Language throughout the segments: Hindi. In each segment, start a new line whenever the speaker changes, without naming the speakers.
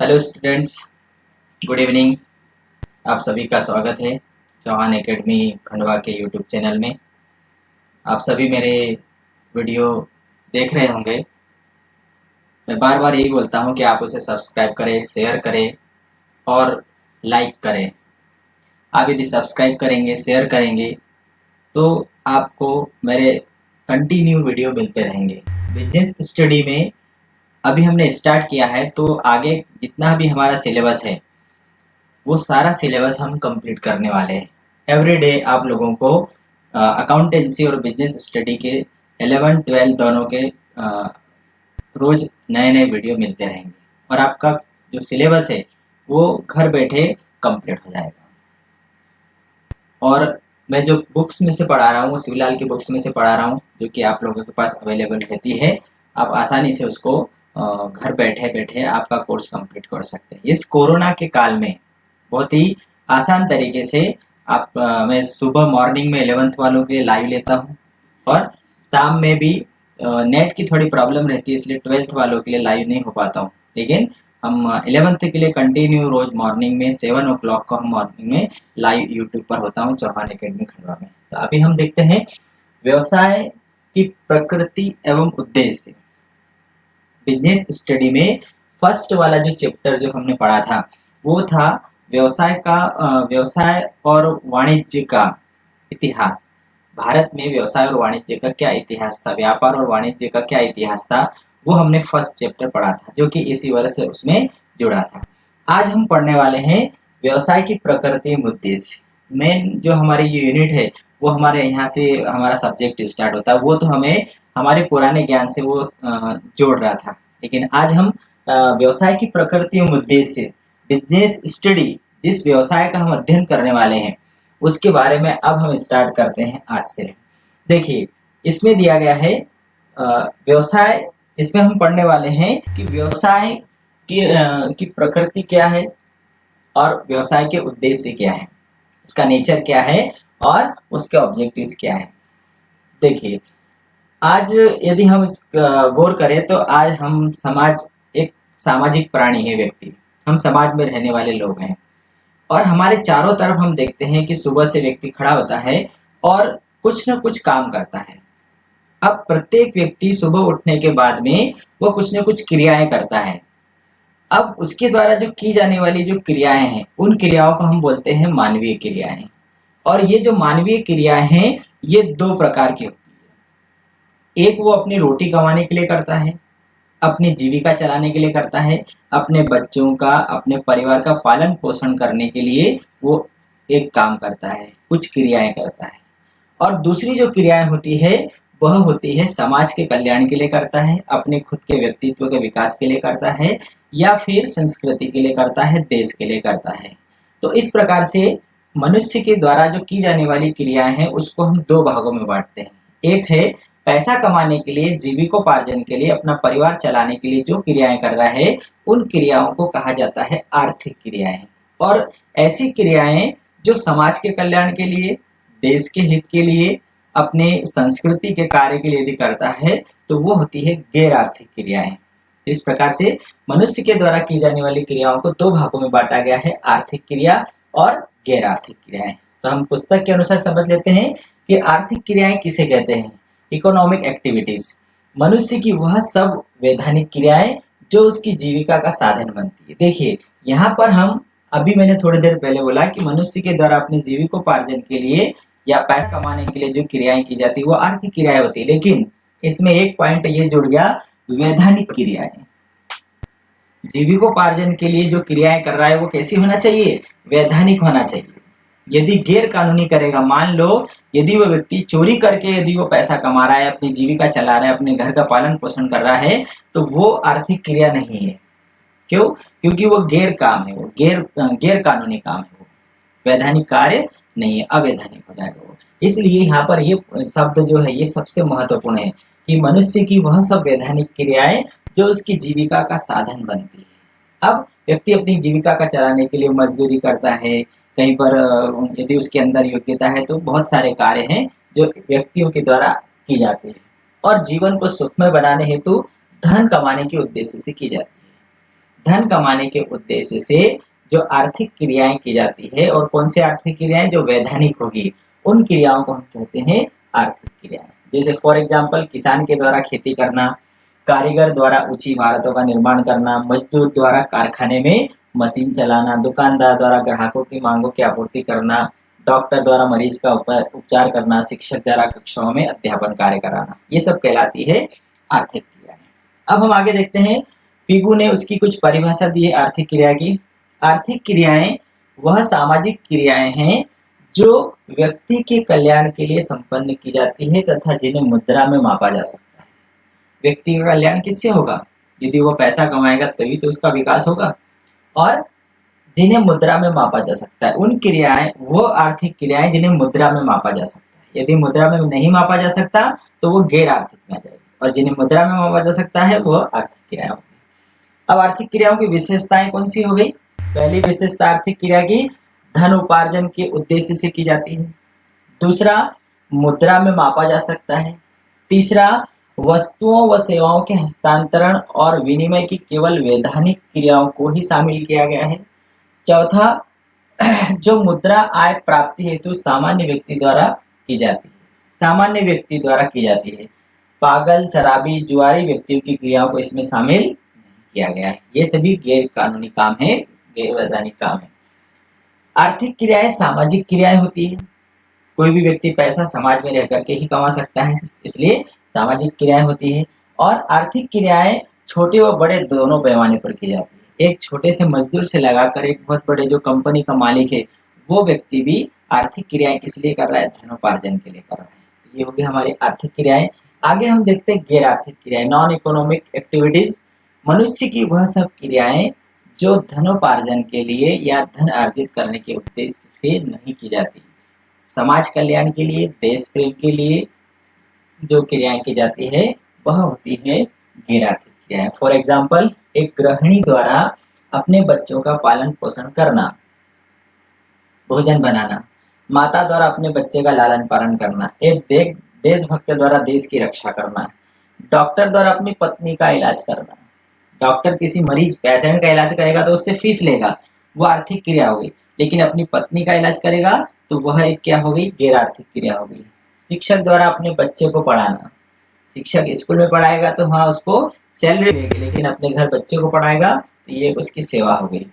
Hello students, good evening. आप सभी का स्वागत है चौहान एकेडमी खंडवा के यूट्यूब चैनल में। आप सभी मेरे वीडियो देख रहे होंगे। मैं बार बार यही बोलता हूं कि आप उसे सब्सक्राइब करें, शेयर करें और लाइक करें। आप यदि सब्सक्राइब करेंगे, शेयर करेंगे तो आपको मेरे कंटिन्यू वीडियो मिलते रहेंगे। बिजनेस स्टडी में अभी हमने स्टार्ट किया है, तो आगे जितना भी हमारा सिलेबस है वो सारा सिलेबस हम कंप्लीट करने वाले हैं। एवरी डे आप लोगों को अकाउंटेंसी और बिजनेस स्टडी के 11, 12 दोनों के रोज नए नए वीडियो मिलते रहेंगे और आपका जो सिलेबस है वो घर बैठे कंप्लीट हो जाएगा। और मैं जो बुक्स में से पढ़ा रहा हूँ वो शिवलाल की बुक्स में से पढ़ा रहा हूँ, जो कि आप लोगों के पास अवेलेबल रहती है। आप आसानी से उसको घर बैठे बैठे आपका कोर्स कंप्लीट कर सकते हैं। इस कोरोना के काल में बहुत ही आसान तरीके से मैं सुबह मॉर्निंग में 11th वालों के लिए लाइव लेता हूँ और शाम में भी नेट की थोड़ी प्रॉब्लम रहती है, इसलिए 12th वालों के लिए लाइव नहीं हो पाता हूँ। लेकिन हम 11th के लिए कंटिन्यू रोज मॉर्निंग में 7 o'clock को हम मॉर्निंग में लाइव यूट्यूब पर होता हूँ चौहान एकेडमी खंडवा में। तो अभी हम देखते हैं व्यवसाय की प्रकृति एवं उद्देश्य। बिजनेस स्टडी में फर्स्ट वाला जो चैप्टर जो हमने पढ़ा था वो था व्यवसाय और वाणिज्य का इतिहास। भारत में व्यवसाय और वाणिज्य का क्या इतिहास था, व्यापार और वाणिज्य का क्या इतिहास था, वो हमने फर्स्ट चैप्टर पढ़ा था, जो कि इसी वर्ष से उसमें जुड़ा था। आज हम पढ़ने वाले हैं व्यवसाय की प्रकृति एवं उद्देश्य। मेन जो हमारी ये यूनिट है वो हमारे यहाँ से हमारा सब्जेक्ट स्टार्ट होता है। वो तो हमें हमारे पुराने ज्ञान से वो जोड़ रहा था, लेकिन आज हम व्यवसाय की प्रकृति एवं उद्देश्य, बिजनेस स्टडी, जिस व्यवसाय का हम अध्ययन करने वाले हैं उसके बारे में अब हम स्टार्ट करते हैं आज से। देखिए, इसमें दिया गया है व्यवसाय। इसमें हम पढ़ने वाले हैं कि व्यवसाय की प्रकृति क्या है और व्यवसाय के उद्देश्य क्या है, उसका नेचर क्या है और उसके ऑब्जेक्टिव्स क्या है। देखिए, आज यदि हम इस गौर करें तो आज हम एक सामाजिक प्राणी है, व्यक्ति। हम समाज में रहने वाले लोग हैं और हमारे चारों तरफ हम देखते हैं कि सुबह से व्यक्ति खड़ा होता है और कुछ न कुछ काम करता है। अब प्रत्येक व्यक्ति सुबह उठने के बाद में वो कुछ न कुछ क्रियाएं करता है। अब उसके द्वारा जो की जाने वाली जो क्रियाएं हैं उन क्रियाओं को हम बोलते हैं मानवीय क्रियाएं। और ये जो मानवीय क्रियाएं हैं ये दो प्रकार की होती है। एक वो अपनी रोटी कमाने के लिए करता है, अपनी जीविका चलाने के लिए करता है, अपने बच्चों का, अपने परिवार का पालन पोषण करने के लिए वो एक काम करता है, कुछ क्रियाएं करता है। और दूसरी जो क्रियाएं होती है वह होती है समाज के कल्याण के लिए करता है, अपने खुद के व्यक्तित्व के विकास के लिए करता है, या फिर संस्कृति के लिए करता है, देश के लिए करता है। तो इस प्रकार से मनुष्य के द्वारा जो की जाने वाली क्रियाएं हैं उसको हम दो भागों में बांटते हैं। एक है पैसा कमाने के लिए, जीविकोपार्जन के लिए, अपना परिवार चलाने के लिए जो क्रियाएं कर रहा है उन क्रियाओं को कहा जाता है आर्थिक क्रियाएं। और ऐसी क्रियाएं जो समाज के कल्याण के लिए, देश के हित के लिए, अपने संस्कृति के कार्य के लिए यदि करता है तो वो होती है गैर आर्थिक क्रियाएं। तो इस प्रकार से मनुष्य के द्वारा की जाने वाली क्रियाओं को दो भागों में बांटा गया है, आर्थिक क्रिया और गैर आर्थिक क्रियाएं। तो हम पुस्तक के अनुसार समझ लेते हैं कि आर्थिक क्रियाएं किसे कहते हैं। इकोनॉमिक एक्टिविटीज, मनुष्य की वह सब वैधानिक क्रियाएं जो उसकी जीविका का साधन बनती है। देखिए, यहाँ पर हम अभी मैंने थोड़ी देर पहले बोला कि मनुष्य के द्वारा अपने जीविकोपार्जन के लिए या पैसा कमाने के लिए जो क्रियाएं की जाती है वो आर्थिक क्रियाएं होती है। लेकिन इसमें एक पॉइंट ये जुड़ गया, वैधानिक क्रियाएं। जीविकोपार्जन के लिए जो क्रियाएं कर रहा है वो कैसी होना चाहिए, वैधानिक होना चाहिए। यदि गैर कानूनी करेगा, मान लो यदि वो व्यक्ति चोरी करके यदि वो पैसा कमा रहा है, अपनी जीविका चला रहा है, अपने घर का पालन पोषण कर रहा है, तो वो आर्थिक क्रिया नहीं है। क्यों? क्योंकि वो गैर काम है, वो गैर कानूनी काम है, वो वैधानिक कार्य नहीं है, अवैधानिक हो जाएगा वो। इसलिए यहाँ पर ये शब्द जो है ये सबसे महत्वपूर्ण है कि मनुष्य की वह सब वैधानिक क्रियाएं जो उसकी जीविका का साधन बनती है। अब व्यक्ति अपनी जीविका का चलाने के लिए मजदूरी करता है, कहीं पर यदि उसके अंदर योग्यता है तो बहुत सारे कार्य हैं जो व्यक्तियों के द्वारा की जाती है और जीवन को सुखमय बनाने हेतु धन कमाने के उद्देश्य से की जाती है। धन कमाने के उद्देश्य से जो आर्थिक क्रियाएं की जाती है, और कौन सी आर्थिक क्रियाएं जो वैधानिक होगी, उन क्रियाओं को हम कहते हैं आर्थिक क्रियाएं। जैसे फॉर एग्जाम्पल किसान के द्वारा खेती करना, कारीगर द्वारा ऊंची इमारतों का निर्माण करना, मजदूर द्वारा कारखाने में मशीन चलाना, दुकानदार द्वारा ग्राहकों की मांगों की आपूर्ति करना, डॉक्टर द्वारा मरीज का उपचार करना, शिक्षक द्वारा कक्षाओं में अध्यापन कार्य कराना, ये सब कहलाती है आर्थिक क्रियाएं। अब हम आगे देखते हैं, पिगू ने उसकी कुछ परिभाषा दी है आर्थिक क्रिया की। आर्थिक क्रियाएं वह सामाजिक क्रियाएं हैं जो व्यक्ति के कल्याण के लिए संपन्न की जाती है तथा जिन्हें मुद्रा में मापा जा सकता है। व्यक्ति का कल्याण किससे होगा? यदि वो पैसा कमाएगा तभी तो उसका विकास होगा। और जिन्हें मुद्रा में मापा जा सकता है, उन क्रियाएं वो आर्थिक क्रियाएं जिन्हें मुद्रा में मापा जा सकता है। यदि मुद्रा में नहीं मापा जा सकता तो वो गैर आर्थिक में आ जाएगी, और जिन्हें मुद्रा में मापा जा सकता है वो आर्थिक क्रियाएं होगी। अब आर्थिक क्रियाओं की विशेषताएं कौन सी हो गई? पहली विशेषता आर्थिक क्रिया की धन उपार्जन के उद्देश्य से की जाती है। दूसरा, मुद्रा में मापा जा सकता है। तीसरा, वस्तुओं व सेवाओं के हस्तांतरण और विनिमय की केवल वैधानिक क्रियाओं को ही शामिल किया गया है। चौथा, जो मुद्रा आय प्राप्ति हेतु सामान्य व्यक्ति द्वारा की जाती है, सामान्य व्यक्ति द्वारा की जाती है। पागल, शराबी, जुआरी व्यक्तियों की क्रियाओं को इसमें शामिल नहीं किया गया है। ये सभी गैर कानूनी काम है, गैर वैधानिक काम है। आर्थिक क्रियाएं सामाजिक क्रियाएं होती है। कोई भी व्यक्ति पैसा समाज में रह करके ही कमा सकता है, इसलिए सामाजिक क्रियाएं होती है। और आर्थिक क्रियाएं छोटे व बड़े दोनों पैमाने पर की जाती है। एक छोटे से मजदूर से लगाकर एक बहुत बड़े जो कंपनी का मालिक है, वो व्यक्ति भी आर्थिक क्रियाएं किस लिए कर रहा है? धनोपार्जन के लिए कर रहा है। ये हो गई हमारी आर्थिक क्रियाएं। आगे हम देखते हैं गैर आर्थिक क्रियाएं, नॉन इकोनॉमिक एक्टिविटीज। मनुष्य की वह सब क्रियाएं जो धनोपार्जन के लिए या धन अर्जित करने के उद्देश्य से नहीं की जाती। समाज कल्याण के लिए, देश प्रेम के लिए जो क्रियाएं की जाती है वह होती है गैर आर्थिक क्रियाएं। फॉर एग्जाम्पल, एक गृहिणी द्वारा अपने बच्चों का पालन पोषण करना, भोजन बनाना, माता द्वारा अपने बच्चे का लालन पालन करना, एक देशभक्त द्वारा देश की रक्षा करना, डॉक्टर द्वारा अपनी पत्नी का इलाज करना। डॉक्टर किसी मरीज पेशेंट का इलाज करेगा तो उससे फीस लेगा, वो आर्थिक क्रिया होगी। लेकिन अपनी पत्नी का इलाज करेगा तो वह एक क्या हो गई? गैर आर्थिक क्रिया हो गई। शिक्षक द्वारा अपने बच्चे को पढ़ाना, शिक्षक स्कूल में पढ़ाएगा तो हाँ उसको सैलरी देगी, लेकिन अपने घर बच्चे को पढ़ाएगा तो ये उसकी सेवा हो गई।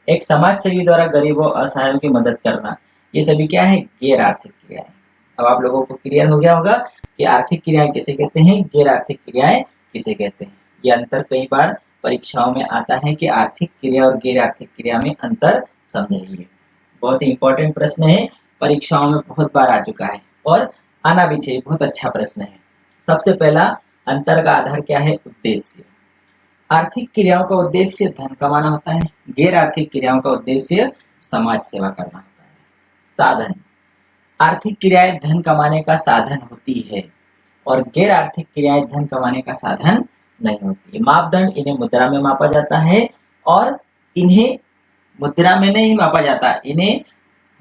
एक समाज सेवी द्वारा गरीबों असहायों की मदद करना, ये सभी क्या है? गैर आर्थिक क्रियाएं। अब आप लोगों को क्लियर हो गया होगा कि आर्थिक क्रियाएं किसे कहते हैं, गैर आर्थिक क्रियाएं किसे कहते हैं। ये अंतर कई बार परीक्षाओं में आता है कि आर्थिक क्रिया और गैर आर्थिक क्रिया में अंतर समझिए। बहुत ही इंपॉर्टेंट प्रश्न है, परीक्षाओं में बहुत बार आ चुका है और आना भी चाहिए, बहुत अच्छा प्रश्न है। सबसे पहला अंतर का आधार क्या है? उद्देश्य। आर्थिक क्रियाओं का उद्देश्य धन कमाना होता है, गैर आर्थिक क्रियाओं का उद्देश्य समाज सेवा करना होता है। साधन, आर्थिक क्रियाएं धन कमाने का साधन होती है और गैर आर्थिक क्रियाएं धन कमाने का साधन नहीं होती। मापदंड, इन्हें मुद्रा में मापा जाता है और इन्हें मुद्रा में नहीं मापा जाता, इन्हें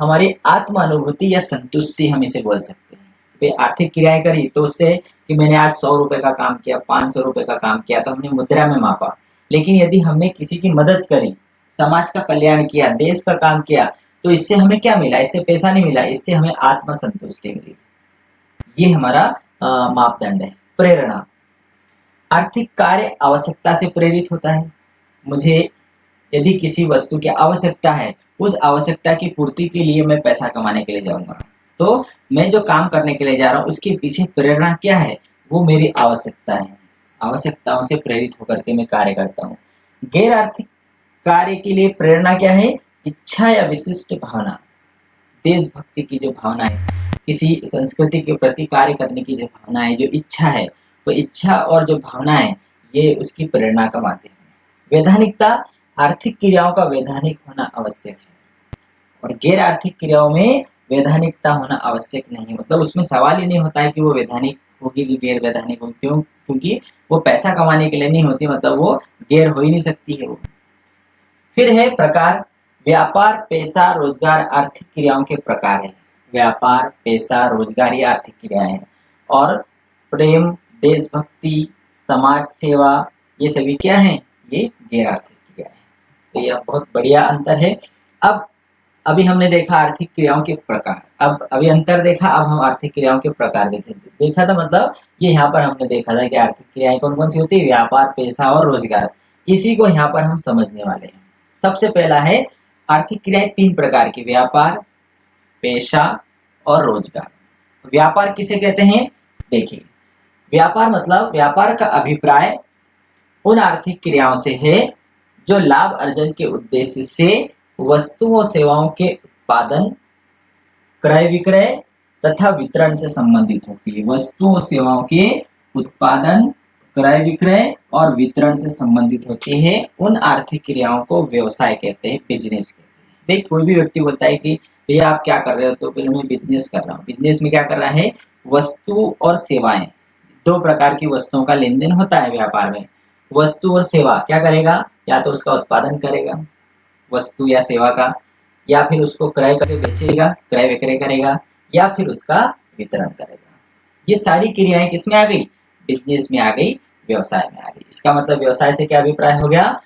हमारी आत्म अनुभूति या संतुष्टि हम इसे बोल सकते हैं। आर्थिक क्रियाएं करी तो उससे कि मैंने आज 100 रुपए का काम किया, 500 रुपए का काम किया, तो हमने मुद्रा में मापा। लेकिन यदि हमने किसी की मदद करी, समाज का कल्याण किया, देश का काम किया, तो इससे हमें क्या मिला? इससे पैसा नहीं मिला, इससे हमें आत्म संतुष्टि मिली। ये हमारा मापदंड है। प्रेरणा, आर्थिक कार्य आवश्यकता से प्रेरित होता है। मुझे यदि किसी वस्तु की आवश्यकता है, उस आवश्यकता की पूर्ति के लिए मैं पैसा कमाने के लिए जाऊंगा, तो मैं जो काम करने के लिए जा रहा हूँ उसके पीछे प्रेरणा क्या है? वो मेरी आवश्यकता है, आवश्यकताओं से प्रेरित होकर के मैं कार्य करता हूँ। गैर आर्थिक कार्य के लिए प्रेरणा क्या है? इच्छा या विशिष्ट भावना, देशभक्ति की जो भावना है, किसी संस्कृति के प्रति कार्य करने की जो भावना है, जो इच्छा है, वो इच्छा और जो भावना है, ये उसकी प्रेरणा का माध्यम है। वैधानिकता, आर्थिक क्रियाओं का वैधानिक होना आवश्यक है और गैर आर्थिक क्रियाओं में वैधानिकता होना आवश्यक नहीं, मतलब उसमें सवाल ही नहीं होता है कि वो वैधानिक होगी कि गैर वैधानिक होगी। क्यों? क्योंकि वो पैसा कमाने के लिए नहीं होती, मतलब वो गैर हो ही नहीं सकती है वो। फिर है प्रकार, व्यापार, पेशा, रोजगार आर्थिक क्रियाओं के प्रकार है। व्यापार, पेशा, रोजगार ये आर्थिक क्रियाएं हैं और प्रेम, देशभक्ति, समाज सेवा, ये सभी क्या है? ये गैर आर्थिक क्रिया है। तो यह बहुत बढ़िया अंतर है। अब अभी हमने देखा आर्थिक क्रियाओं के प्रकार, अब अभी अंतर देखा, अब हम आर्थिक क्रियाओं के प्रकार देखेंगे। देखा था मतलब ये यहाँ पर हमने देखा था कि आर्थिक क्रियाएं कौन कौन सी होती है, व्यापार, पेशा और रोजगार। इसी को यहाँ पर हम समझने वाले हैं। सबसे पहला है आर्थिक क्रियाएं 3 प्रकार की, व्यापार, पेशा और रोजगार। व्यापार किसे कहते हैं? देखिए, व्यापार मतलब व्यापार का अभिप्राय उन आर्थिक क्रियाओं से है जो लाभ अर्जन के उद्देश्य से वस्तुओं सेवाओं के उत्पादन, क्रय विक्रय तथा वितरण से संबंधित होती है। वस्तुओं सेवाओं के उत्पादन, क्रय विक्रय और वितरण से संबंधित होती है। उन आर्थिक क्रियाओं को व्यवसाय कहते हैं, बिजनेस कहते हैं। भाई कोई भी व्यक्ति बोलता है कि भैया आप क्या कर रहे हो, तो फिर मैं बिजनेस कर रहा हूँ। बिजनेस में क्या कर रहा है? वस्तु और सेवाएं, 2 प्रकार की वस्तुओं का लेन देन होता है व्यापार में। वस्तु और सेवा क्या करेगा? या तो उसका उत्पादन करेगा वस्तु या सेवा का, या फिर उसको क्रय करके बेचेगा, क्रय विक्रय करेगा, या फिर उसका वितरण करेगा। ये सारी क्रियाएं किसमें आ गई? बिजनेस में आ गई, व्यवसाय में आ गई। इसका मतलब व्यवसाय से क्या अभिप्राय हो गया?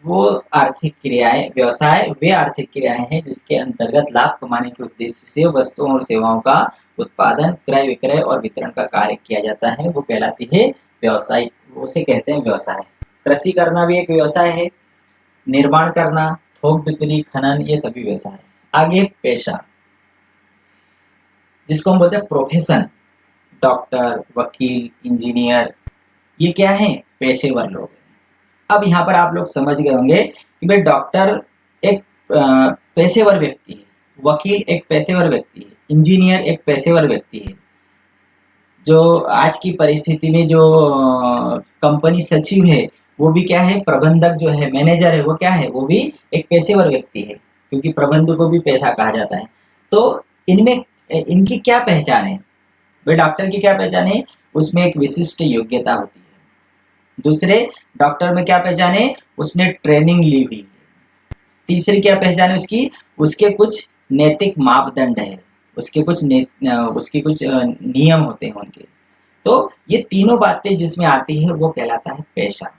वो आर्थिक क्रियाएं, व्यवसाय वे आर्थिक क्रियाएं हैं जिसके अंतर्गत लाभ कमाने के उद्देश्य से वस्तुओं और सेवाओं का उत्पादन, क्रय विक्रय और वितरण का कार्य किया जाता है, वो कहलाती है व्यवसाय, उसे कहते हैं व्यवसाय। कृषि करना भी एक व्यवसाय है, निर्माण करना, थोक बिक्री, खनन, ये सभी व्यवसाय है। आगे पेशा, जिसको हम बोलते हैं प्रोफेशन। डॉक्टर, वकील, इंजीनियर, ये क्या है? पेशेवर लोग हैं। अब यहाँ पर आप लोग समझ गए होंगे कि भाई डॉक्टर एक पेशेवर व्यक्ति है, वकील एक पेशेवर व्यक्ति है, इंजीनियर एक पेशेवर व्यक्ति है। जो आज की परिस्थिति में जो कंपनी सचिव है वो भी क्या है? प्रबंधक जो है, मैनेजर है, वो क्या है? वो भी एक पेशेवर व्यक्ति है, क्योंकि प्रबंधक को भी पेशा कहा जाता है। तो इनमें इनकी क्या पहचान है? भाई डॉक्टर की क्या पहचान है? उसमें एक विशिष्ट योग्यता होती है। दूसरे, डॉक्टर में क्या पहचान है? उसने ट्रेनिंग ली हुई है। तीसरी क्या पहचान है उसकी? उसके कुछ नैतिक मापदंड है, उसके कुछ नियम होते हैं उनके। तो ये तीनों बातें जिसमें आती है वो कहलाता है पेशा,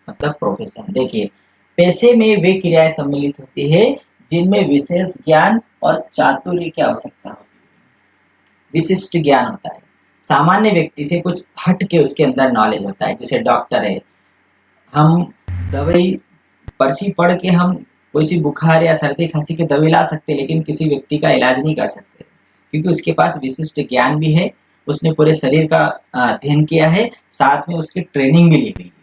मतलब प्रोफेशन। देखिए, पेशे में वे क्रियाएं सम्मिलित होती है जिनमें विशेष ज्ञान और चातुर्य की आवश्यकता होती है। विशिष्ट ज्ञान होता है, सामान्य व्यक्ति से कुछ हट के उसके अंदर नॉलेज होता है। जैसे डॉक्टर है, हम दवाई पर्ची पढ़ के हम कोई सी बुखार या सर्दी खांसी की दवाई ला सकते, लेकिन किसी व्यक्ति का इलाज नहीं कर सकते, क्योंकि उसके पास विशिष्ट ज्ञान भी है, उसने पूरे शरीर का अध्ययन किया है, साथ में उसकी ट्रेनिंग भी ली हुई है।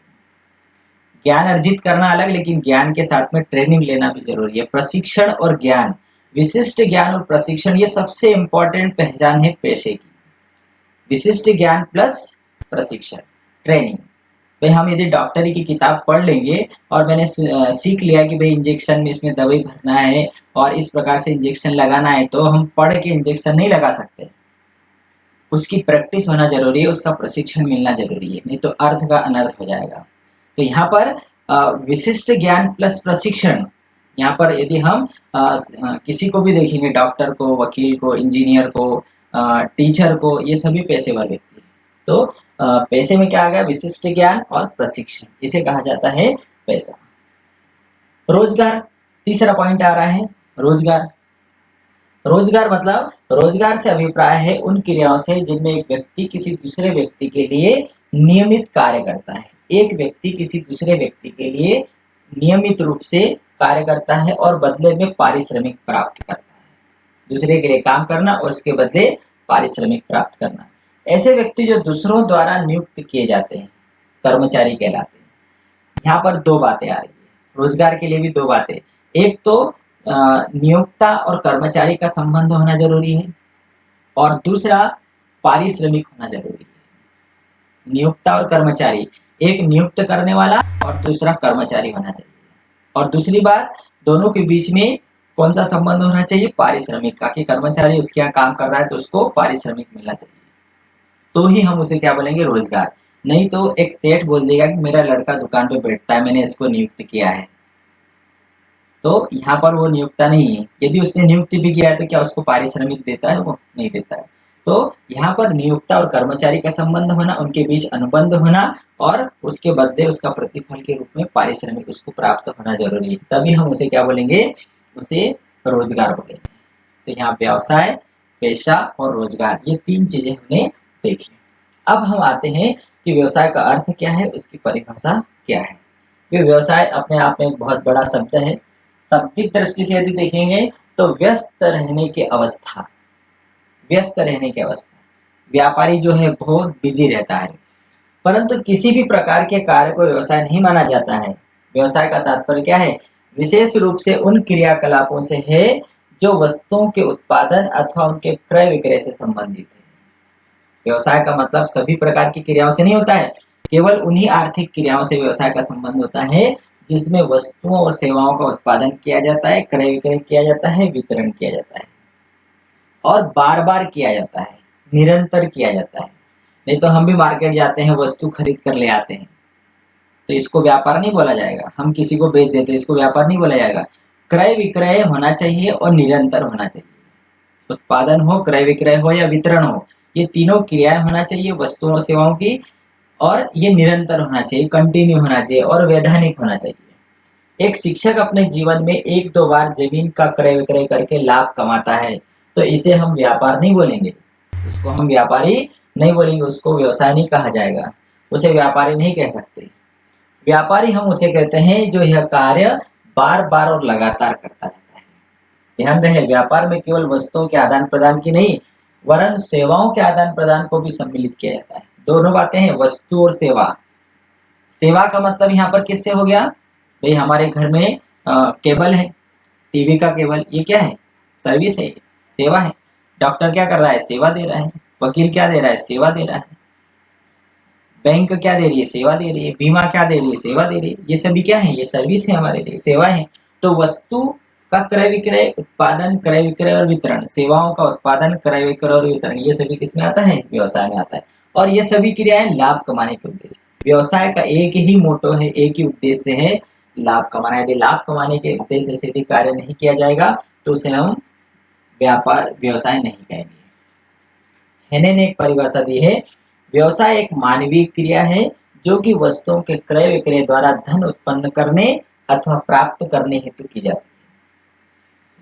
ज्ञान अर्जित करना अलग, लेकिन ज्ञान के साथ में ट्रेनिंग लेना भी जरूरी है। प्रशिक्षण और ज्ञान, विशिष्ट ज्ञान और प्रशिक्षण, ये सबसे इंपॉर्टेंट पहचान है पेशे की। विशिष्ट ज्ञान प्लस प्रशिक्षण, ट्रेनिंग। भाई हम यदि डॉक्टरी की किताब पढ़ लेंगे और मैंने सीख लिया कि भाई इंजेक्शन में इसमें दवाई भरना है और इस प्रकार से इंजेक्शन लगाना है, तो हम पढ़ के इंजेक्शन नहीं लगा सकते। उसकी प्रैक्टिस होना जरूरी है, उसका प्रशिक्षण मिलना जरूरी है, नहीं तो अर्थ का अनर्थ हो जाएगा। तो यहाँ पर विशिष्ट ज्ञान प्लस प्रशिक्षण, यहाँ पर यदि हम किसी को भी देखेंगे, डॉक्टर को, वकील को, इंजीनियर को, टीचर को, ये सभी पेशेवर व्यक्ति हैं। तो पैसे में क्या आ गया? विशिष्ट ज्ञान और प्रशिक्षण, इसे कहा जाता है पैसा। रोजगार, तीसरा पॉइंट आ रहा है रोजगार। रोजगार मतलब, रोजगार से अभिप्राय है उन क्रियाओं से जिनमें एक व्यक्ति किसी दूसरे व्यक्ति के लिए नियमित कार्य करता है। एक व्यक्ति किसी दूसरे व्यक्ति के लिए नियमित रूप से कार्य करता है और बदले में पारिश्रमिक प्राप्त करता है। दूसरे के लिए काम करना और उसके बदले पारिश्रमिक प्राप्त करना। ऐसे व्यक्ति जो दूसरों द्वारा नियुक्त किए जाते हैं कर्मचारी कहलाते हैं। यहाँ पर 2 बातें आ रही है, रोजगार के लिए भी 2 बातें। एक तो नियोक्ता और कर्मचारी का संबंध होना जरूरी है, और दूसरा पारिश्रमिक होना जरूरी है। नियोक्ता और कर्मचारी, एक नियुक्त करने वाला और दूसरा कर्मचारी होना चाहिए। और दूसरी बात, दोनों के बीच में कौन सा संबंध होना चाहिए? पारिश्रमिक का, कि कर्मचारी उसके यहाँ काम कर रहा है तो उसको पारिश्रमिक मिलना चाहिए, तो ही हम उसे क्या बोलेंगे? रोजगार। नहीं तो एक सेठ बोल देगा कि मेरा लड़का दुकान पे बैठता है, मैंने इसको नियुक्त किया है, तो यहाँ पर वो नियुक्ता नहीं है। यदि उसने नियुक्ति भी किया है तो क्या उसको पारिश्रमिक देता है? वो नहीं देता है। तो यहाँ पर नियोक्ता और कर्मचारी का संबंध होना, उनके बीच अनुबंध होना और उसके बदले उसका प्रतिफल के रूप में पारिश्रमिक उसको प्राप्त होना जरूरी है, तभी हम उसे क्या बोलेंगे, उसे रोजगार बोलेंगे। तो यहाँ व्यवसाय, पेशा और रोजगार, ये तीन चीजें हमने देखी। अब हम आते हैं कि व्यवसाय का अर्थ क्या है, उसकी परिभाषा क्या है। ये व्यवसाय अपने आप में एक बहुत बड़ा शब्द है। शाब्दिक दृष्टि से यदि देखेंगे तो व्यस्त रहने की अवस्था, व्यस्त रहने की अवस्था। व्यापारी जो है बहुत बिजी रहता है, परंतु किसी भी प्रकार के कार्य को व्यवसाय नहीं माना जाता है। व्यवसाय का तात्पर्य क्या है, विशेष रूप से उन क्रियाकलापों से है जो वस्तुओं के उत्पादन अथवा उनके क्रय विक्रय से संबंधित है। व्यवसाय का मतलब सभी प्रकार की क्रियाओं से नहीं होता है, केवल उन्हीं आर्थिक क्रियाओं से व्यवसाय का संबंध होता है जिसमें वस्तुओं और सेवाओं का उत्पादन किया जाता है, क्रय विक्रय किया जाता है, वितरण किया जाता है और बार बार किया जाता है, निरंतर किया जाता है। नहीं तो हम भी मार्केट जाते हैं, वस्तु खरीद कर ले आते हैं, तो इसको व्यापार नहीं बोला जाएगा। हम किसी को बेच देते हैं, इसको व्यापार नहीं बोला जाएगा। क्रय विक्रय होना चाहिए और निरंतर होना चाहिए। उत्पादन हो, क्रय विक्रय हो या वितरण हो, ये तीनों क्रियाएं होना चाहिए वस्तुओं और सेवाओं की, और ये निरंतर होना चाहिए, कंटिन्यू होना चाहिए और वैधानिक होना चाहिए। एक शिक्षक अपने जीवन में एक दो बार जमीन का क्रय विक्रय करके लाभ कमाता है, तो इसे हम व्यापार नहीं बोलेंगे, उसको हम व्यापारी नहीं बोलेंगे, उसको व्यवसाय नहीं कहा जाएगा, उसे व्यापारी नहीं कह सकते। व्यापारी हम उसे कहते हैं जो यह कार्य बार बार और लगातार करता रहता है। ध्यान रहे, व्यापार में केवल वस्तुओं के आदान प्रदान की नहीं, वरन सेवाओं के आदान प्रदान को भी सम्मिलित किया जाता है। दोनों बातें हैं, वस्तु और सेवा। सेवा का मतलब यहाँ पर किससे हो गया भाई, हमारे घर में केबल है, टीवी का केबल, ये क्या है, सर्विस है, सेवा है। डॉक्टर क्या कर रहा है, सेवा दे रहा है। वकील क्या दे रहा है, सेवा दे रहा है। बैंक क्या दे रही है, सेवा दे रही है। बीमा क्या दे रही है, सेवा दे रही है। ये सभी क्या है, ये सर्विस है, हमारे लिए सेवा है। तो वस्तु का क्रय विक्रय, उत्पादन, क्रय विक्रय और वितरण, सेवाओं का उत्पादन, क्रय विक्रय और वितरण, ये सभी किसमें आता है, व्यवसाय में आता है। और ये सभी क्रियाएं लाभ कमाने के उद्देश्य। व्यवसाय का एक ही मोटो है, एक ही उद्देश्य है, लाभ कमाना। यदि लाभ कमाने के उद्देश्य से यदि कार्य नहीं किया जाएगा तो उसे हम व्यापार, व्यवसाय नहीं कहेंगे। हेने ने एक परिभाषा दी है, व्यवसाय एक मानवीय क्रिया है जो कि वस्तुओं के क्रय विक्रय द्वारा धन उत्पन्न करने अथवा प्राप्त करने हेतु की जाती है।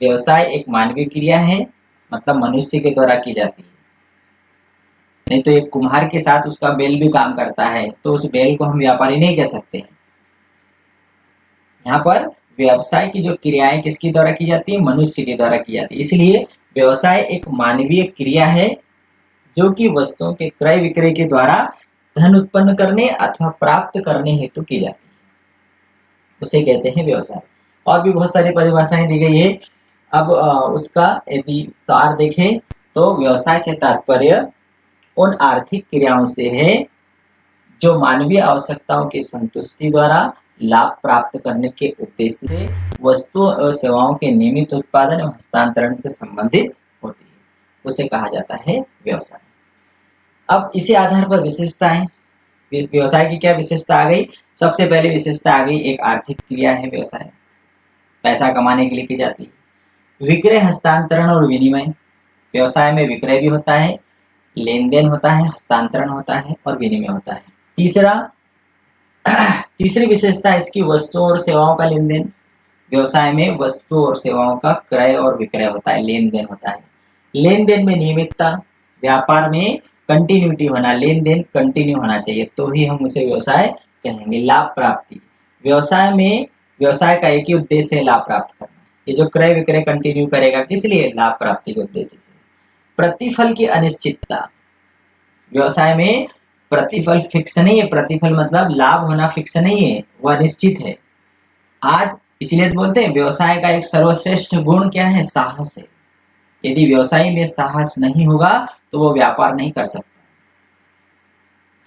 व्यवसाय एक मानवीय क्रिया है, मतलब मनुष्य के द्वारा की जाती है। नहीं तो एक कुम्हार के साथ उसका बैल भी काम करता है, तो उस बैल को हम व्यापारी नहीं कह सकते हैं। यहाँ पर व्यवसाय की जो क्रियाएं किसके द्वारा की जाती है, मनुष्य के द्वारा की जाती है। इसलिए व्यवसाय एक मानवीय क्रिया है जो कि वस्तुओं के क्रय विक्रय के द्वारा धन उत्पन्न करने अथवा प्राप्त करने हेतु की जाती है, उसे कहते हैं व्यवसाय। और भी बहुत सारी परिभाषाएं दी गई है। अब उसका यदि सार देखें तो व्यवसाय से तात्पर्य उन आर्थिक क्रियाओं से है जो मानवीय आवश्यकताओं की संतुष्टि द्वारा लाभ प्राप्त करने के उद्देश्य से वस्तुओं और सेवाओं के नियमित उत्पादन एवं हस्तांतरण से संबंधित होती है, उसे कहा जाता है व्यवसाय। अब इसी आधार पर विशेषताएं, व्यवसाय की क्या विशेषता आ गई, सबसे पहले विशेषता आ गई, एक आर्थिक क्रिया है व्यवसाय, पैसा कमाने के लिए की जाती है। विक्रय, हस्तांतरण और विनिमय, व्यवसाय में विक्रय भी होता है, लेन देन होता है, हस्तांतरण होता है और विनिमय होता है। तीसरी विशेषता इसकी वस्तुओं और सेवाओं का लेन देन, व्यवसाय में वस्तु और सेवाओं का क्रय और विक्रय होता है, लेन देन होता है। लेन देन में नियमितता, व्यापार में कंटिन्यूटी होना, लेन देन कंटिन्यू होना चाहिए, तो ही हम उसे व्यवसाय कहेंगे। लाभ प्राप्ति, व्यवसाय में, व्यवसाय का एक ही उद्देश्य है, लाभ प्राप्त करना। ये जो क्रय विक्रय कंटिन्यू करेगा किस लिए, लाभ प्राप्ति के उद्देश्य से। प्रतिफल की अनिश्चितता, व्यवसाय में प्रतिफल फिक्स नहीं है, प्रतिफल मतलब लाभ होना फिक्स नहीं है, वह निश्चित है। आज इसलिए बोलते हैं व्यवसाय का एक सर्वश्रेष्ठ गुण क्या है, साहस है। यदि व्यवसाय में साहस नहीं होगा तो वो व्यापार नहीं कर सकता।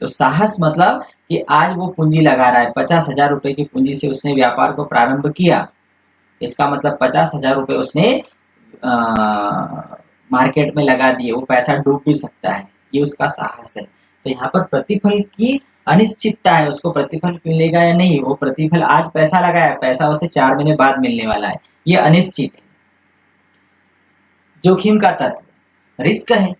तो साहस मतलब कि आज वो पूंजी लगा रहा है, 50,000 रुपए की पूंजी से उसने व्यापार को प्रारंभ किया, इसका मतलब 50,000 रुपए उसने मार्केट में लगा दिए, वो पैसा डूब भी सकता है, ये उसका साहस है। तो यहाँ पर प्रतिफल की अनिश्चितता है, उसको प्रतिफल मिलेगा या नहीं, वो प्रतिफल आज पैसा लगाया, पैसा उसे 4 महीने बाद मिलने वाला है, ये अनिश्चित है। जोखिम का तत्व, रिस्क है।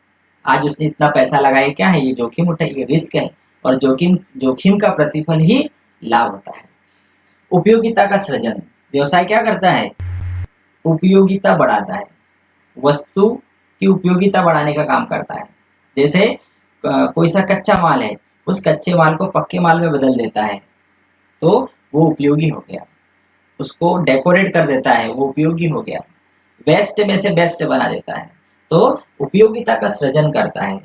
आज उसने इतना पैसा लगाया, क्या है ये जोखिम उठाई, ये रिस्क है, और जोखिम का प्रतिफल ही लाभ होता है। उपयोगिता का सृजन, व्यवसाय क्या करता है, उपयोगिता बढ़ाता है, वस्तु की उपयोगिता बढ़ाने का काम करता है। जैसे कोई सा कच्चा माल है, उस कच्चे माल को पक्के माल में बदल देता है तो वो उपयोगी हो गया, उसको डेकोरेट कर देता है वो उपयोगी हो गया, बेस्ट में से बेस्ट बना देता है तो उपयोगिता का सृजन करता है,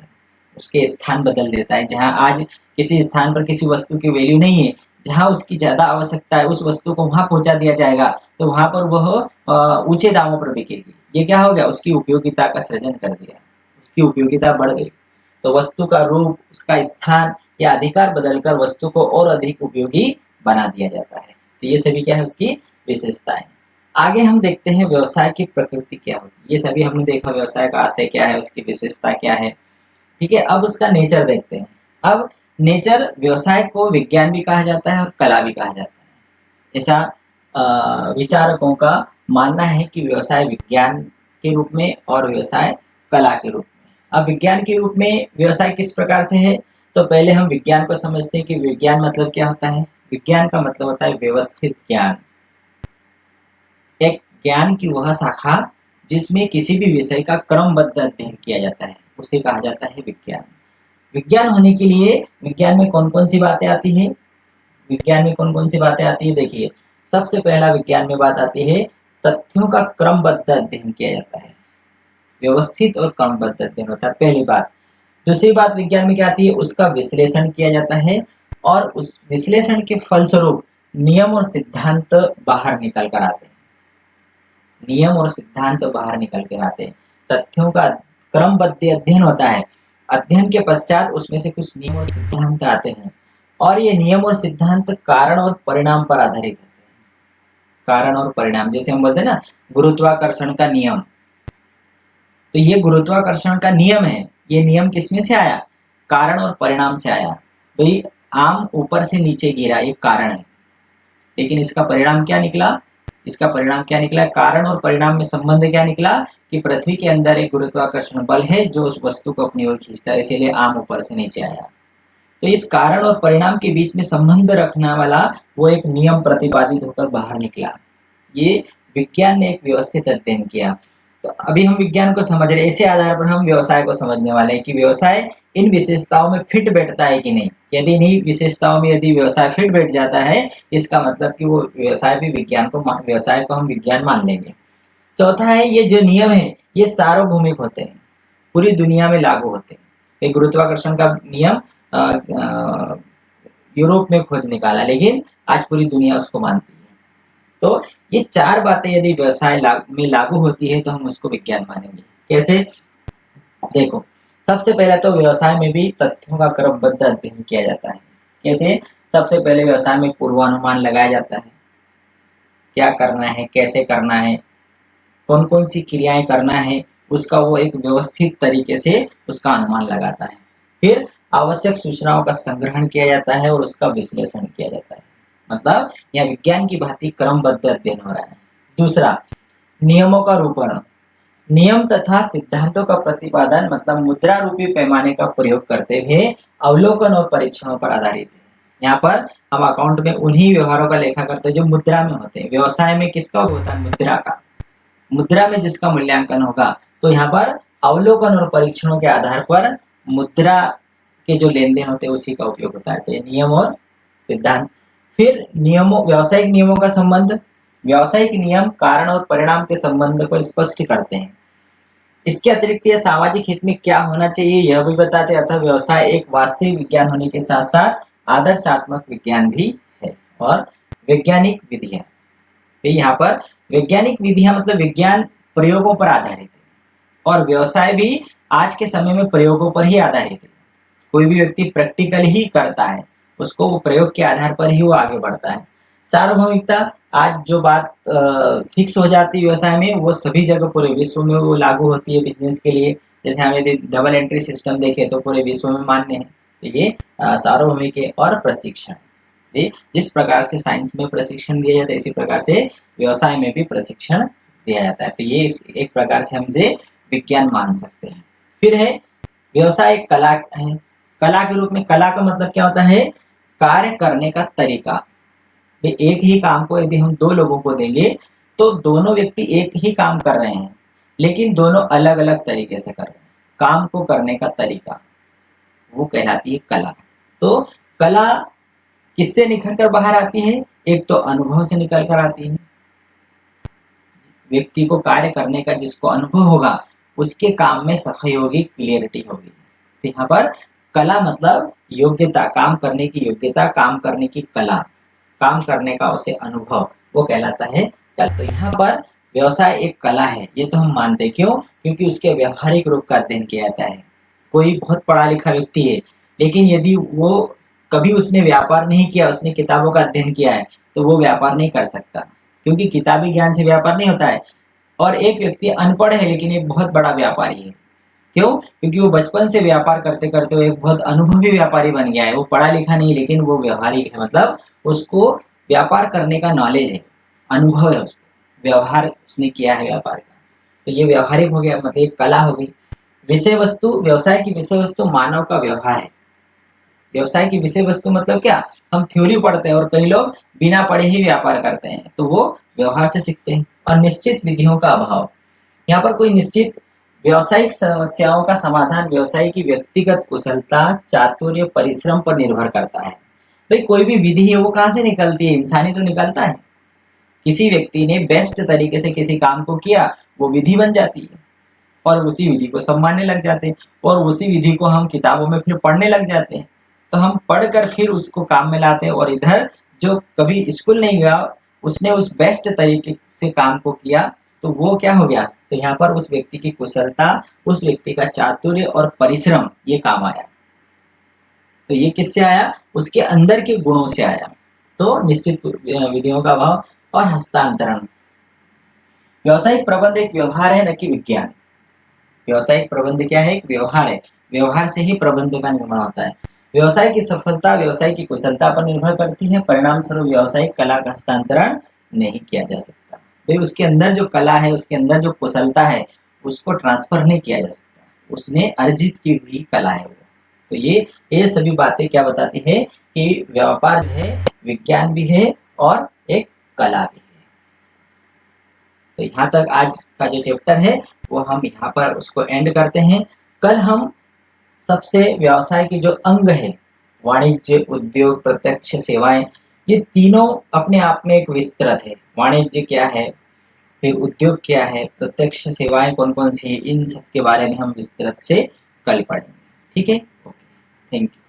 उसके स्थान बदल देता है। जहां आज किसी स्थान पर किसी वस्तु की वैल्यू नहीं है, जहां उसकी ज्यादा आवश्यकता है उस वस्तु को वहां पहुंचा दिया जाएगा तो वहां पर वह ऊंचे दामों पर बिकेगी। ये क्या हो गया, उसकी उपयोगिता का सृजन कर दिया, उसकी उपयोगिता बढ़ गई। तो वस्तु का रूप, उसका स्थान या अधिकार बदलकर वस्तु को और अधिक उपयोगी बना दिया जाता है। तो ये सभी क्या है, उसकी विशेषताएं। आगे हम देखते हैं व्यवसाय की प्रकृति क्या होती है। ये सभी हमने देखा, व्यवसाय का आशय क्या है, उसकी विशेषता क्या है, ठीक है। अब उसका नेचर देखते हैं। अब नेचर, व्यवसाय को विज्ञान भी कहा जाता है और कला भी कहा जाता है। ऐसा विचारकों का मानना है कि व्यवसाय विज्ञान के रूप में और व्यवसाय कला के रूप में। अब विज्ञान के रूप में व्यवसाय किस प्रकार से है, तो पहले हम विज्ञान को समझते हैं कि विज्ञान मतलब क्या होता है। विज्ञान का मतलब होता है व्यवस्थित ज्ञान, एक ज्ञान की वह शाखा जिसमें किसी भी विषय का क्रमबद्ध अध्ययन किया जाता है, उसे कहा जाता है विज्ञान। विज्ञान होने के लिए विज्ञान में कौन कौन सी बातें आती हैं, विज्ञान में कौन कौन सी बातें आती है, देखिए सबसे पहला विज्ञान में बात आती है तथ्यों का क्रमबद्ध अध्ययन किया जाता है, व्यवस्थित और क्रमबद्ध अध्ययन होता है, पहली बात। दूसरी बात विज्ञान में क्या आती है, उसका विश्लेषण किया जाता है और उस विश्लेषण के फलस्वरूप नियम और सिद्धांत बाहर निकल कर आते हैं, नियम और सिद्धांत बाहर निकल कर आते हैं। तथ्यों का क्रमबद्ध अध्ययन होता है, अध्ययन के पश्चात उसमें से कुछ नियम और सिद्धांत आते हैं और ये नियम और सिद्धांत कारण और परिणाम पर आधारित होते हैं। कारण और परिणाम, जैसे हम बोलते हैं ना गुरुत्वाकर्षण का नियम, तो ये गुरुत्वाकर्षण का नियम है, ये नियम किसमें से आया, कारण और परिणाम से आया। भाई आम ऊपर से नीचे गिरा, एक कारण है, लेकिन इसका परिणाम क्या निकला, इसका परिणाम क्या निकला, कारण और परिणाम में संबंध क्या निकला कि पृथ्वी के अंदर एक गुरुत्वाकर्षण बल है जो उस वस्तु को अपनी ओर खींचता है, इसीलिए आम ऊपर से नीचे आया। तो इस कारण और परिणाम के बीच में संबंध रखने वाला वो एक नियम प्रतिपादित होकर बाहर निकला। ये विज्ञान ने एक व्यवस्थित अध्ययन किया। तो अभी हम विज्ञान को समझ रहे हैं, इसी आधार पर हम व्यवसाय को समझने वाले हैं कि व्यवसाय इन विशेषताओं में फिट बैठता है कि नहीं। यदि इन्हीं विशेषताओं में यदि व्यवसाय फिट बैठ जाता है, इसका मतलब कि वो व्यवसाय भी विज्ञान को, व्यवसाय को हम विज्ञान मान लेंगे। चौथा है, ये जो नियम है ये सार्वभौमिक होते हैं, पूरी दुनिया में लागू होते हैं। गुरुत्वाकर्षण का नियम यूरोप में खोज निकाला, लेकिन आज पूरी दुनिया उसको मानती है। तो ये चार बातें यदि व्यवसाय में लागू होती है तो हम उसको विज्ञान मानेंगे। कैसे, देखो सबसे पहले तो व्यवसाय में भी तथ्यों का क्रमबद्ध अध्ययन किया जाता है। कैसे, सबसे पहले व्यवसाय में पूर्वानुमान लगाया जाता है, क्या करना है, कैसे करना है, कौन कौन सी क्रियाएं करना है, उसका वो एक व्यवस्थित तरीके से उसका अनुमान लगाता है। फिर आवश्यक सूचनाओं का संग्रहण किया जाता है और उसका विश्लेषण किया जाता है। मतलब यह विज्ञान की भांति क्रमबद्ध अध्ययन हो रहा है। दूसरा, नियमों का रूपण, नियम तथा सिद्धांतों का प्रतिपादन, मतलब मुद्रा रूपी पैमाने का प्रयोग करते हुए अवलोकन और परीक्षणों पर आधारित है। यहाँ पर हम अकाउंट में उन्हीं व्यवहारों का लेखा करते हैं जो मुद्रा में होते हैं। व्यवसाय में किसका होता है, मुद्रा का, मुद्रा में जिसका मूल्यांकन होगा। तो यहाँ पर अवलोकन और परीक्षणों के आधार पर मुद्रा के जो लेन देन होते हैं उसी का उपयोग होता है। तो नियम और सिद्धांत। फिर नियमों, व्यावसायिक नियमों का संबंध, व्यावसायिक नियम कारण और परिणाम के संबंध को स्पष्ट करते हैं। इसके अतिरिक्त यह सामाजिक हित में क्या होना चाहिए यह भी बताते हैं। अतः व्यवसाय एक वास्तविक विज्ञान होने के साथ साथ आदर्शात्मक विज्ञान भी है। और वैज्ञानिक विधियां, यहाँ पर वैज्ञानिक विधियां मतलब विज्ञान प्रयोगों पर आधारित है और व्यवसाय भी आज के समय में प्रयोगों पर ही आधारित है। कोई भी व्यक्ति प्रैक्टिकल ही करता है, उसको वो प्रयोग के आधार पर ही वो आगे बढ़ता है। सार्वभौमिकता, आज जो बात फिक्स हो जाती है व्यवसाय में वो सभी जगह पूरे विश्व में वो लागू होती है बिजनेस के लिए। जैसे हम यदि डबल एंट्री सिस्टम देखें तो पूरे विश्व में मान्य है। तो ये सार्वभौमिक है। और प्रशिक्षण, जिस प्रकार से साइंस में प्रशिक्षण दिया जाता है इसी प्रकार से व्यवसाय में भी प्रशिक्षण दिया जाता है। तो ये एक प्रकार से हम इसे विज्ञान मान सकते हैं। फिर है व्यवसाय एक कला है। कला के रूप में, कला का मतलब क्या होता है? कार्य करने का तरीका। एक ही काम को यदि हम दो लोगों को देंगे तो दोनों व्यक्ति एक ही काम कर रहे हैं, लेकिन दोनों अलग अलग तरीके से कर रहे हैं। काम को करने का तरीका वो कहलाती है कला। तो कला किससे निखर कर बाहर आती है? एक तो अनुभव से निकल कर आती है। व्यक्ति को कार्य करने का जिसको अनुभव होगा उसके काम में सफाई होगी, क्लियरिटी होगी। तो यहाँ पर कला मतलब योग्यता, काम करने की योग्यता, काम करने की कला, काम करने का उसे अनुभव, वो कहलाता है कला। तो यहाँ पर व्यवसाय एक कला है, ये तो हम मानते हैं। क्यों? क्योंकि उसके व्यवहारिक रूप का अध्ययन किया जाता है। कोई बहुत पढ़ा लिखा व्यक्ति है, लेकिन यदि वो कभी उसने व्यापार नहीं किया, उसने किताबों का अध्ययन किया है, तो वो व्यापार नहीं कर सकता, क्योंकि किताबी ज्ञान से व्यापार नहीं होता है। और एक व्यक्ति अनपढ़ है लेकिन एक बहुत बड़ा व्यापारी है। क्यों? क्योंकि वो बचपन से व्यापार करते करते वो एक बहुत अनुभवी व्यापारी बन गया है। वो पढ़ा लिखा नहीं लेकिन वो व्यवहारिक है, मतलब उसको व्यापार करने का नॉलेज है, अनुभव है, उसको व्यवहार उसने किया है व्यापार का। तो ये व्यवहारिक हो गया, मतलब एक कला हो गई। विषय वस्तु, व्यवसाय की विषय वस्तु मानव का व्यवहार है। व्यवसाय की विषय वस्तु मतलब क्या? हम थ्योरी पढ़ते हैं और कई लोग बिना पढ़े ही व्यापार करते हैं, तो वो व्यवहार से सीखते हैं। और निश्चित विधियों का अभाव, यहाँ पर कोई निश्चित व्यावसायिक समस्याओं का समाधान व्यवसायी की व्यक्तिगत कुशलता, चातुर्य, परिश्रम पर निर्भर करता है। भाई कोई भी विधि है वो कहाँ से निकलती है? इंसानी तो निकलता है। किसी व्यक्ति ने बेस्ट तरीके से किसी काम को किया, वो विधि बन जाती है और उसी विधि को सब मानने लग जाते हैं, और उसी विधि को हम किताबों में फिर पढ़ने लग जाते हैं। तो हम पढ़कर फिर उसको काम में लाते हैं। और इधर जो कभी स्कूल नहीं गया, उसने उस बेस्ट तरीके से काम को किया, तो वो क्या हो गया? तो यहाँ पर उस व्यक्ति की कुशलता, उस व्यक्ति का चातुर्य और परिश्रम, ये काम आया। तो ये किससे आया? उसके अंदर के गुणों से आया। तो निश्चित विधियों का अभाव और हस्तांतरण। व्यवसायिक प्रबंध एक व्यवहार है, न कि विज्ञान। व्यवसायिक प्रबंध क्या है? एक व्यवहार है। व्यवहार से ही प्रबंध का निर्माण होता है। व्यवसाय की सफलता व्यवसाय की कुशलता पर निर्भर करती है। परिणाम स्वरूप व्यवसायिक कला का हस्तांतरण नहीं किया जा सकता। भाई उसके अंदर जो कला है, उसके अंदर जो कुशलता है, उसको ट्रांसफर नहीं किया जा सकता। उसने अर्जित की हुई कला है वो। तो ये सभी बातें क्या बताती है कि व्यापार है, विज्ञान भी है और एक कला भी है। तो यहाँ तक आज का जो चैप्टर है वो हम यहाँ पर उसको एंड करते हैं। कल हम सबसे व्यवसाय के जो अंग है, वाणिज्य, उद्योग, प्रत्यक्ष सेवाएं, ये तीनों अपने आप में एक विस्तृत है। वाणिज्य क्या है, फिर उद्योग क्या है, प्रत्यक्ष सेवाएं कौन कौन सी है, इन सब के बारे में हम विस्तृत से कल पढ़ेंगे। ठीक है, ओके, थैंक यू।